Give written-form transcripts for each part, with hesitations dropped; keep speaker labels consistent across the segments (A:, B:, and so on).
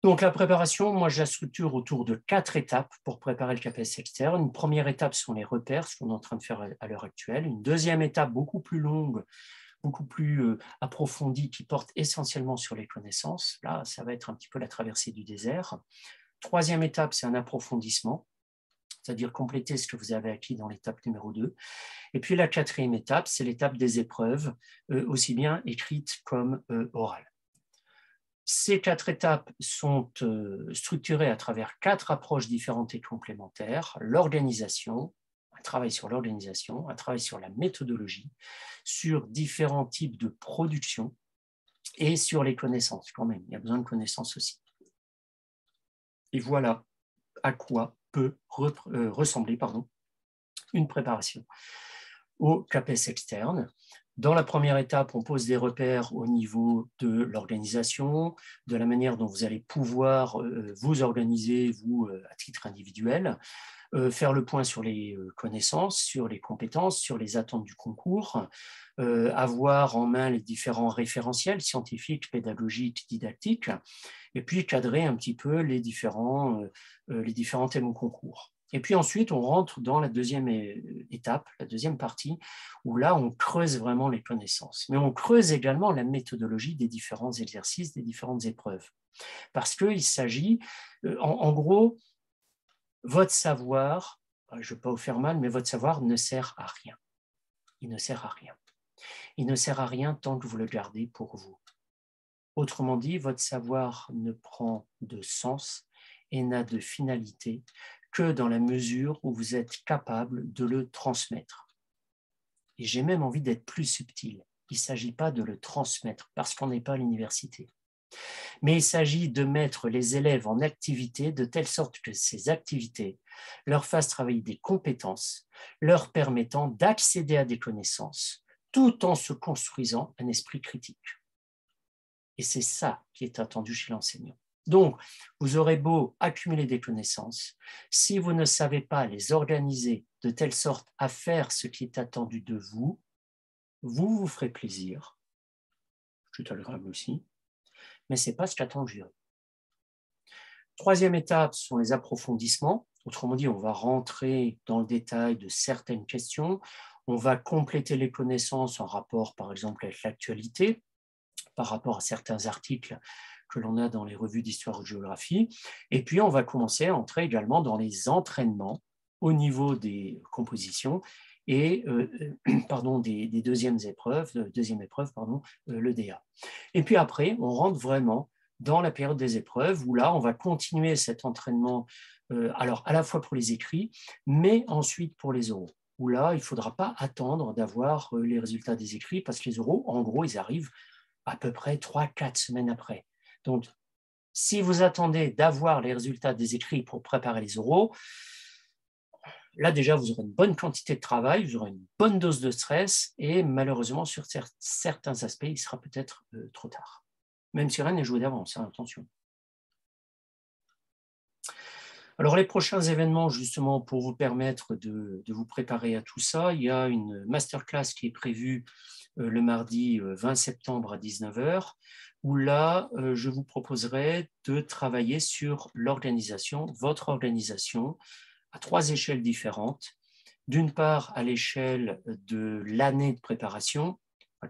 A: Donc la préparation, moi je la structure autour de 4 étapes pour préparer le KPS externe. Une première étape sont les repères, ce qu'on est en train de faire à l'heure actuelle. Une deuxième étape beaucoup plus longue, beaucoup plus approfondie, qui porte essentiellement sur les connaissances. Là, ça va être un petit peu la traversée du désert. Troisième étape, c'est un approfondissement, c'est-à-dire compléter ce que vous avez acquis dans l'étape numéro 2. Et puis la quatrième étape, c'est l'étape des épreuves, aussi bien écrites comme orales. Ces 4 étapes sont structurées à travers 4 approches différentes et complémentaires: l'organisation, un travail sur l'organisation, un travail sur la méthodologie, sur différents types de production et sur les connaissances quand même. Il y a besoin de connaissances aussi. Et voilà à quoi peut ressembler une préparation au KPS externe. Dans la première étape, on pose des repères au niveau de l'organisation, de la manière dont vous allez pouvoir vous organiser, vous, à titre individuel, faire le point sur les connaissances, sur les compétences, sur les attentes du concours, avoir en main les différents référentiels scientifiques, pédagogiques, didactiques, et puis cadrer un petit peu les différents thèmes au concours. Et puis ensuite, on rentre dans la deuxième étape, la deuxième partie, où là, on creuse vraiment les connaissances. Mais on creuse également la méthodologie des différents exercices, des différentes épreuves. Parce qu'il s'agit, en gros, votre savoir, je ne veux pas vous faire mal, mais votre savoir ne sert à rien. Il ne sert à rien. Il ne sert à rien tant que vous le gardez pour vous. Autrement dit, votre savoir ne prend de sens et n'a de finalité que dans la mesure où vous êtes capable de le transmettre. Et j'ai même envie d'être plus subtil. Il ne s'agit pas de le transmettre parce qu'on n'est pas à l'université. Mais il s'agit de mettre les élèves en activité de telle sorte que ces activités leur fassent travailler des compétences, leur permettant d'accéder à des connaissances, tout en se construisant un esprit critique. Et c'est ça qui est attendu chez l'enseignant. Donc, vous aurez beau accumuler des connaissances, si vous ne savez pas les organiser de telle sorte à faire ce qui est attendu de vous, vous vous ferez plaisir, c'est agréable aussi, mais ce n'est pas ce qu'attend le jury. Troisième étape sont les approfondissements. Autrement dit, on va rentrer dans le détail de certaines questions, on va compléter les connaissances en rapport, par exemple, avec l'actualité, par rapport à certains articles que l'on a dans les revues d'histoire ou de géographie. Et puis, on va commencer à entrer également dans les entraînements au niveau des compositions et des deuxièmes épreuves, le DA. Et puis après, on rentre vraiment dans la période des épreuves où là, on va continuer cet entraînement, alors à la fois pour les écrits, mais ensuite pour les oraux, où là, il ne faudra pas attendre d'avoir les résultats des écrits parce que les oraux, en gros, ils arrivent à peu près 3-4 semaines après. Donc, si vous attendez d'avoir les résultats des écrits pour préparer les oraux, là déjà, vous aurez une bonne quantité de travail, vous aurez une bonne dose de stress et malheureusement, sur certains aspects, il sera peut-être trop tard. Même si rien n'est joué d'avance, hein, attention. Alors, les prochains événements, justement, pour vous permettre de vous préparer à tout ça, il y a une masterclass qui est prévue le mardi 20 septembre à 19 h, où là, je vous proposerai de travailler sur l'organisation, votre organisation, à 3 échelles différentes. D'une part, à l'échelle de l'année de préparation.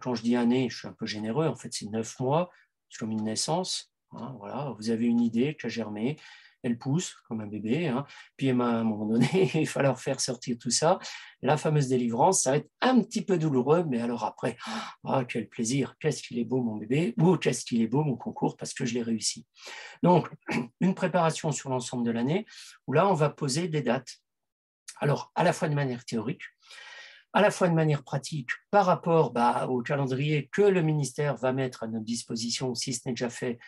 A: Quand je dis année, je suis un peu généreux, en fait, c'est 9 mois, c'est comme une naissance. Hein, voilà, vous avez une idée qui a germé, elle pousse comme un bébé, hein. Puis à un moment donné, il va falloir faire sortir tout ça. La fameuse délivrance, ça va être un petit peu douloureux, mais alors après, oh, quel plaisir, qu'est-ce qu'il est beau mon bébé, ou qu'est-ce qu'il est beau mon concours, parce que je l'ai réussi. Donc, une préparation sur l'ensemble de l'année, où là, on va poser des dates. Alors, à la fois de manière théorique, à la fois de manière pratique par rapport au calendrier que le ministère va mettre à notre disposition, si ce n'est déjà fait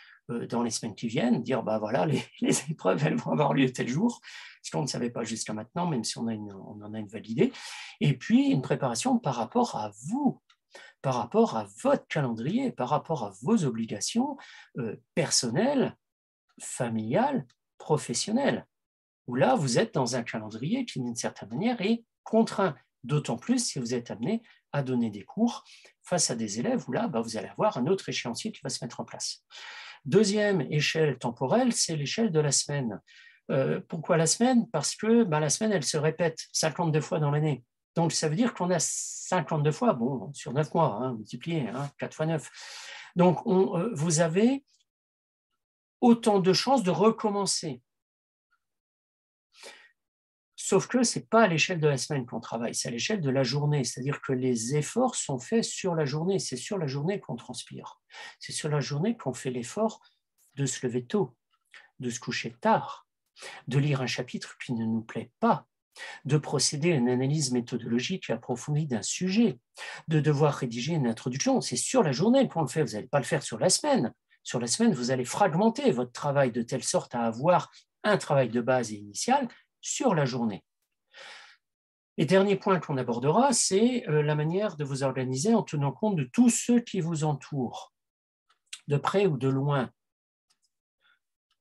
A: dans les semaines qui viennent, dire voilà, les épreuves elles vont avoir lieu tel jour, ce qu'on ne savait pas jusqu'à maintenant, même si on en a une valide idée, et puis une préparation par rapport à vous, par rapport à votre calendrier, par rapport à vos obligations personnelles, familiales, professionnelles, où là vous êtes dans un calendrier qui d'une certaine manière est contraint. D'autant plus si vous êtes amené à donner des cours face à des élèves où là, vous allez avoir un autre échéancier qui va se mettre en place. Deuxième échelle temporelle, c'est l'échelle de la semaine. Pourquoi la semaine? Parce que la semaine, elle se répète 52 fois dans l'année. Donc, ça veut dire qu'on a 52 fois, bon, sur 9 mois, multiplié, 4 fois 9. Donc, vous avez autant de chances de recommencer. Sauf que ce n'est pas à l'échelle de la semaine qu'on travaille, c'est à l'échelle de la journée. C'est-à-dire que les efforts sont faits sur la journée. C'est sur la journée qu'on transpire. C'est sur la journée qu'on fait l'effort de se lever tôt, de se coucher tard, de lire un chapitre qui ne nous plaît pas, de procéder à une analyse méthodologique approfondie d'un sujet, de devoir rédiger une introduction. C'est sur la journée qu'on le fait, vous n'allez pas le faire sur la semaine. Sur la semaine, vous allez fragmenter votre travail de telle sorte à avoir un travail de base et initial sur la journée. Et dernier point qu'on abordera, c'est la manière de vous organiser en tenant compte de tous ceux qui vous entourent, de près ou de loin.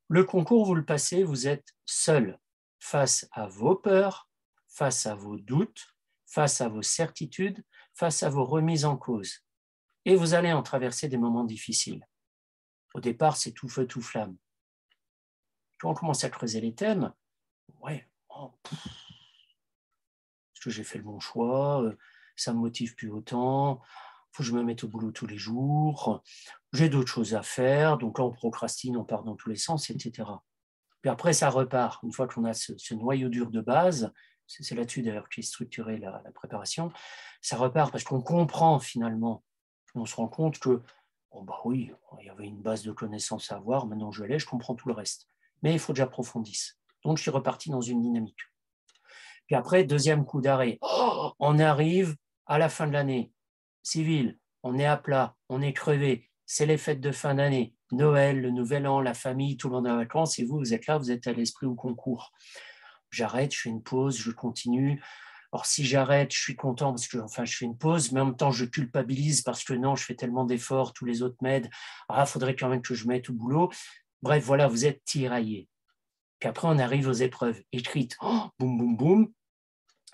A: Le concours, vous le passez, vous êtes seul face à vos peurs, face à vos doutes, face à vos certitudes, face à vos remises en cause. Et vous allez en traverser des moments difficiles. Au départ, c'est tout feu, tout flamme. Quand on commence à creuser les thèmes, est-ce que j'ai fait le bon choix? Ça ne me motive plus autant. Il faut que je me mette au boulot tous les jours. J'ai d'autres choses à faire. Donc là, on procrastine, on part dans tous les sens, etc. Puis après, ça repart. Une fois qu'on a ce noyau dur de base, c'est là-dessus d'ailleurs qu'est structurée la préparation, ça repart parce qu'on comprend finalement. On se rend compte que, oui, il y avait une base de connaissances à avoir, maintenant je l'ai, je comprends tout le reste. Mais il faut que j'approfondisse. Donc je suis reparti dans une dynamique. Puis après, deuxième coup d'arrêt. On arrive à la fin de l'année civile, on est à plat, on est crevé, c'est les fêtes de fin d'année, Noël, le Nouvel An, la famille, tout le monde est en vacances, et vous êtes là, vous êtes à l'esprit au concours. J'arrête, je fais une pause, je continue. Alors si j'arrête, je suis content parce que je fais une pause, mais en même temps, je culpabilise parce que non, je fais tellement d'efforts, tous les autres m'aident. Il faudrait quand même que je mette au boulot. Bref, voilà, vous êtes tiraillé. Puis après, on arrive aux épreuves écrites. Boum, boum, boum.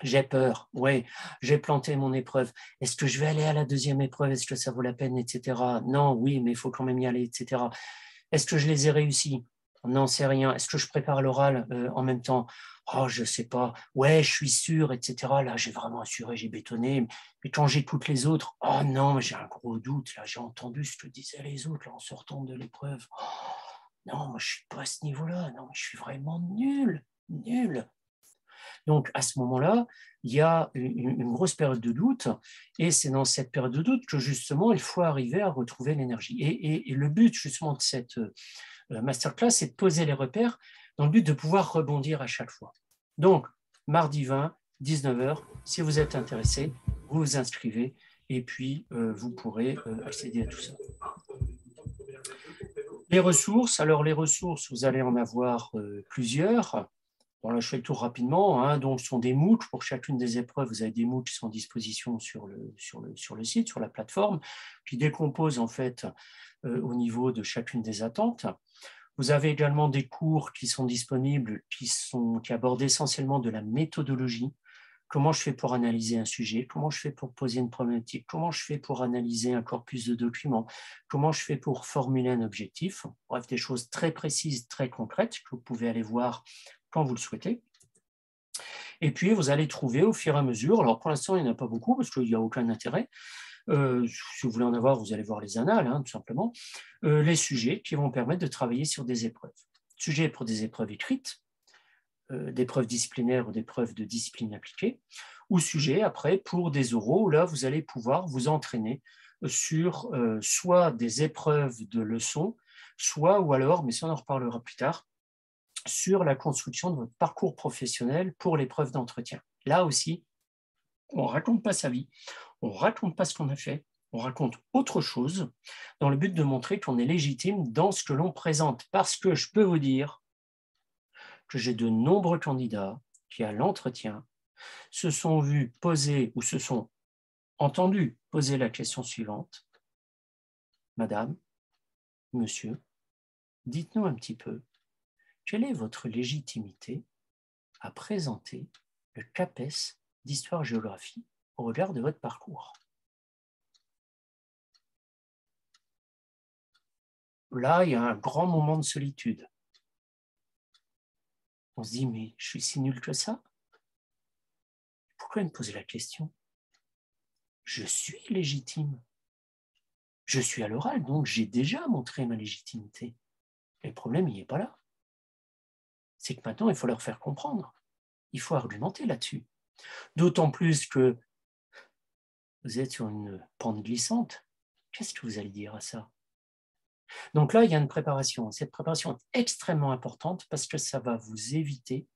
A: J'ai peur, oui, j'ai planté mon épreuve. Est-ce que je vais aller à la deuxième épreuve? Est-ce que ça vaut la peine, etc. Non, oui, mais il faut quand même y aller, etc. Est-ce que je les ai réussis? Non, c'est rien. Est-ce que je prépare l'oral en même temps? Je ne sais pas. Ouais, je suis sûr, etc. Là, j'ai vraiment assuré, j'ai bétonné. Mais quand j'écoute les autres, non, j'ai un gros doute. Là, j'ai entendu ce que disaient les autres là, en sortant de l'épreuve. Non, moi, je ne suis pas à ce niveau-là. Non, mais je suis vraiment nul, nul. Donc, à ce moment-là, il y a une grosse période de doute, et c'est dans cette période de doute que, justement, il faut arriver à retrouver l'énergie. Et le but, justement, de cette masterclass, c'est de poser les repères dans le but de pouvoir rebondir à chaque fois. Donc, mardi 20, 19h, si vous êtes intéressé, vous vous inscrivez, et puis vous pourrez accéder à tout ça. Les ressources, alors les ressources, vous allez en avoir plusieurs. Bon, là, je fais le tour rapidement. Donc, ce sont des MOOC. Pour chacune des épreuves, vous avez des MOOC qui sont en disposition sur le site, sur la plateforme, qui décomposent en fait au niveau de chacune des attentes. Vous avez également des cours qui sont disponibles, qui abordent essentiellement de la méthodologie. Comment je fais pour analyser un sujet? Comment je fais pour poser une problématique? Comment je fais pour analyser un corpus de documents? Comment je fais pour formuler un objectif? Bref, des choses très précises, très concrètes que vous pouvez aller voir quand vous le souhaitez. Et puis, vous allez trouver au fur et à mesure, alors pour l'instant, il n'y en a pas beaucoup parce qu'il n'y a aucun intérêt. Si vous voulez en avoir, vous allez voir les annales, tout simplement, les sujets qui vont permettre de travailler sur des épreuves. Sujets pour des épreuves écrites, des preuves disciplinaires ou des preuves de discipline appliquée, ou sujet après pour des oraux où là, vous allez pouvoir vous entraîner sur soit des épreuves de leçons, soit ou alors, mais ça on en reparlera plus tard, sur la construction de votre parcours professionnel pour l'épreuve d'entretien. Là aussi, on ne raconte pas sa vie, on ne raconte pas ce qu'on a fait, on raconte autre chose dans le but de montrer qu'on est légitime dans ce que l'on présente. Parce que je peux vous dire que j'ai de nombreux candidats qui, à l'entretien, se sont vus poser ou se sont entendus poser la question suivante. Madame, monsieur, dites-nous un petit peu, quelle est votre légitimité à présenter le CAPES d'histoire-géographie au regard de votre parcours? là, il y a un grand moment de solitude. On se dit, mais je suis si nul que ça? Pourquoi me poser la question? Je suis légitime. Je suis à l'oral, donc j'ai déjà montré ma légitimité. Et le problème, il n'est pas là. C'est que maintenant, il faut leur faire comprendre. Il faut argumenter là-dessus. D'autant plus que vous êtes sur une pente glissante. Qu'est-ce que vous allez dire à ça? Donc là, il y a une préparation. Cette préparation est extrêmement importante parce que ça va vous éviter,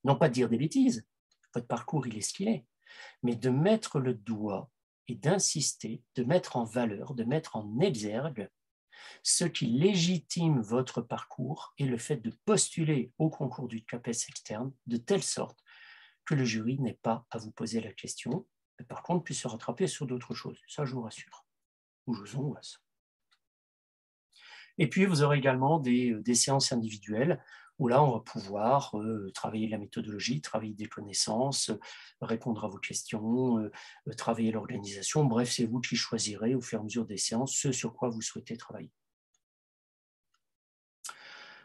A: non pas de dire des bêtises, votre parcours, il est ce qu'il est, mais de mettre le doigt et d'insister, de mettre en valeur, de mettre en exergue ce qui légitime votre parcours et le fait de postuler au concours du CAPES externe de telle sorte que le jury n'ait pas à vous poser la question, mais par contre puisse se rattraper sur d'autres choses. Ça, je vous rassure, ou je vous angoisse. Et puis, vous aurez également des séances individuelles où là, on va pouvoir travailler la méthodologie, travailler des connaissances, répondre à vos questions, travailler l'organisation. Bref, c'est vous qui choisirez au fur et à mesure des séances ce sur quoi vous souhaitez travailler.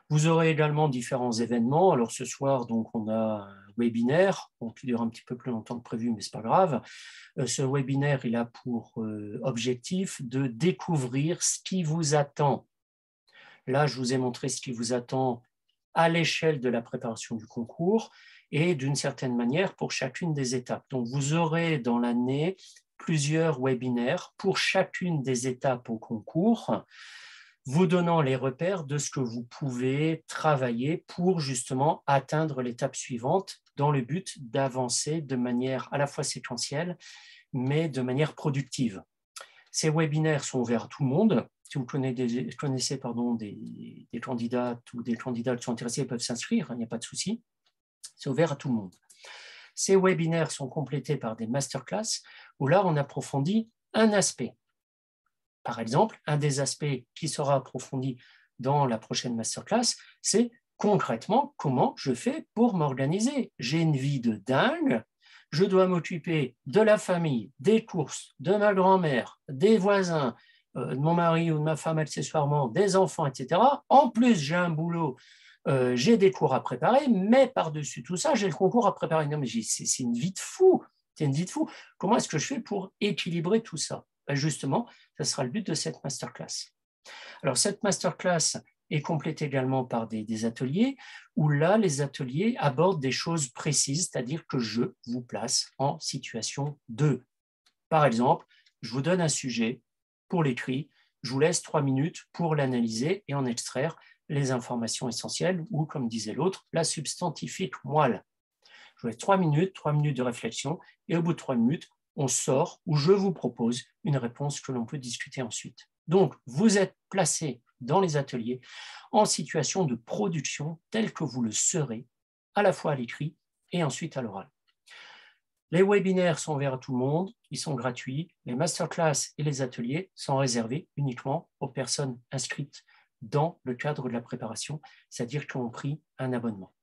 A: Vous aurez également différents événements. Alors ce soir, donc, on a un webinaire qui dure un petit peu plus longtemps que prévu, mais ce n'est pas grave. Ce webinaire, il a pour objectif de découvrir ce qui vous attend. Là, je vous ai montré ce qui vous attend à l'échelle de la préparation du concours et d'une certaine manière pour chacune des étapes. Donc, vous aurez dans l'année plusieurs webinaires pour chacune des étapes au concours, vous donnant les repères de ce que vous pouvez travailler pour justement atteindre l'étape suivante dans le but d'avancer de manière à la fois séquentielle, mais de manière productive. Ces webinaires sont ouverts à tout le monde. Si vous connaissez des candidates ou des candidats qui sont intéressés, ils peuvent s'inscrire, il n'y a pas de souci. C'est ouvert à tout le monde. Ces webinaires sont complétés par des masterclass où là, on approfondit un aspect. Par exemple, un des aspects qui sera approfondi dans la prochaine masterclass, c'est concrètement comment je fais pour m'organiser. J'ai une vie de dingue, je dois m'occuper de la famille, des courses, de ma grand-mère, des voisins, de mon mari ou de ma femme accessoirement, des enfants, etc. En plus, j'ai un boulot, j'ai des cours à préparer, mais par-dessus tout ça, j'ai le concours à préparer. Non, mais c'est une vie de fou. C'est une vie de fou. Comment est-ce que je fais pour équilibrer tout ça? Ben justement, ce sera le but de cette masterclass. Alors, cette masterclass est complétée également par des ateliers où là, les ateliers abordent des choses précises, c'est-à-dire que je vous place en situation 2. Par exemple, je vous donne un sujet pour l'écrit, je vous laisse 3 minutes pour l'analyser et en extraire les informations essentielles ou, comme disait l'autre, la substantifique moelle. Je vous laisse 3 minutes de réflexion et au bout de 3 minutes, on sort ou je vous propose une réponse que l'on peut discuter ensuite. Donc, vous êtes placé dans les ateliers en situation de production telle que vous le serez à la fois à l'écrit et ensuite à l'oral. Les webinaires sont ouverts à tout le monde, ils sont gratuits. Les masterclass et les ateliers sont réservés uniquement aux personnes inscrites dans le cadre de la préparation, c'est-à-dire qui ont pris un abonnement.